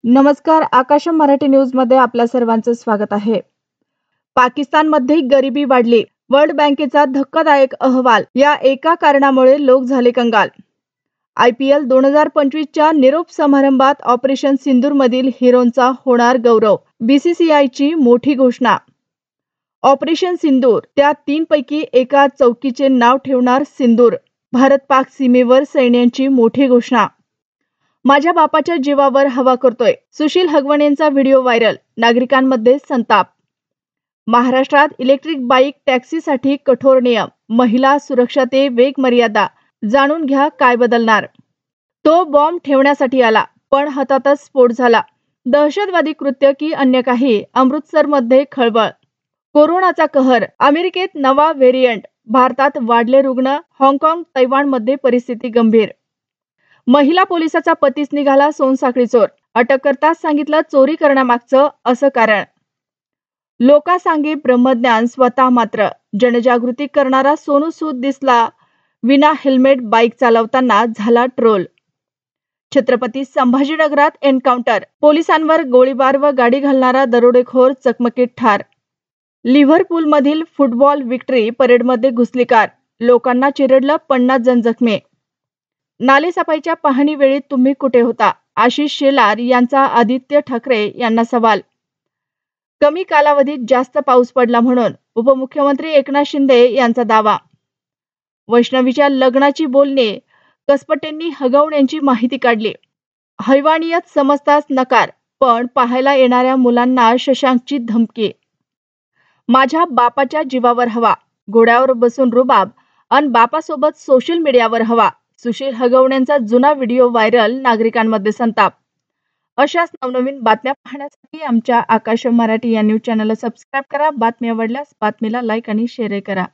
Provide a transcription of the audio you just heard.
नमस्कार. आकाश मराठी न्यूज मध्ये आपल्या सर्वांचं स्वागत आहे. पाकिस्तानमध्ये गरिबी वाढली. वर्ल्ड बँकेचा धक्कादायक अहवाल. या एका कारणामुळे लोक झाले कंगाल. IPL 2025च्या निरोप समारंभात ऑपरेशन सिंदूर मधील हिरोंचा होणार गौरव. BCCIची मोठी घोषणा. ऑपरेशन सिंदूर, त्या 3 पैकी एका चौकीचे नाव ठेवणार सिंदूर. भारत-पाक सीमेवर सैन्यांची मोठी घोषणा. माझ्या बापाच्या जीवावर हवा करतोय. सुशील हगवणेंचा व्हिडिओ व्हायरल. नागरिकांमध्ये संताप. महाराष्ट्रात इलेक्ट्रिक बाईक टॅक्सीसाठी कठोर नियम. महिला सुरक्षा ते वेग मर्यादा. जाणून घ्या काय बदलणार. तो बॉम्ब ठेवण्यासाठी आला, पण हातातच स्फोट झाला. दहशतवादी कृत्य की अन्य काही. अमृतसरमध्ये खळबळ. कोरोनाचा कहर. अमेरिकेत नवा व्हेरियंट. भारतात वाढले रुग्ण. हाँगकाँग, तैवानमध्ये परिस्थिती गंभीर. महिला पोलिसाचा पतीच निघाला सोनसाखळी चोर. अटक करताच सांगितलं चोरी करण्यामागचं असं कारण. लोका सांगे ब्रह्मज्ञान, स्वतः मात्र जनजागृती करणारा सोनू सूद दिसला विना हेल्मेट बाईक चालवताना, झाला ट्रोल. छत्रपती संभाजीनगरात एन्काउंटर. पोलिसांवर गोळीबार व गाडी घालणारा दरोडेखोर चकमकीत ठार. लिव्हरपूलमधील फुटबॉल विक्ट्री परेडमध्ये घुसली कार. लोकांना चिरडलं, 50 जण जखमी. नालेसफाईच्या पाहणीवेळी तुम्ही कुठे होता? आशिष शेलार यांचा आदित्य ठाकरे यांना सवाल. कमी कालावधीत जास्त पाऊस पडला म्हणून उपमुख्यमंत्री एकनाथ शिंदे यांचा दावा. वैष्णवीच्या लग्नाची बोलणे. कसपटेंनी हगवण्यांची माहिती काढली. हैवानियत समजताच नकार, पण पाहायला येणाऱ्या मुलांना शशांकची धमकी. माझ्या बापाच्या जीवावर हवा. घोड्यावर बसून रुबाब अन बापासोबत सोशल मीडियावर हवा. सुशील हगवण्यांचा जुना व्हिडिओ व्हायरल. नागरिकांमध्ये संताप. अशाच नवनवीन बातम्या पाहण्यासाठी आमच्या आकाश मराठी या न्यूज चॅनलला सबस्क्राईब करा. बातमी आवडल्यास बातमीला लाईक आणि शेअर करा.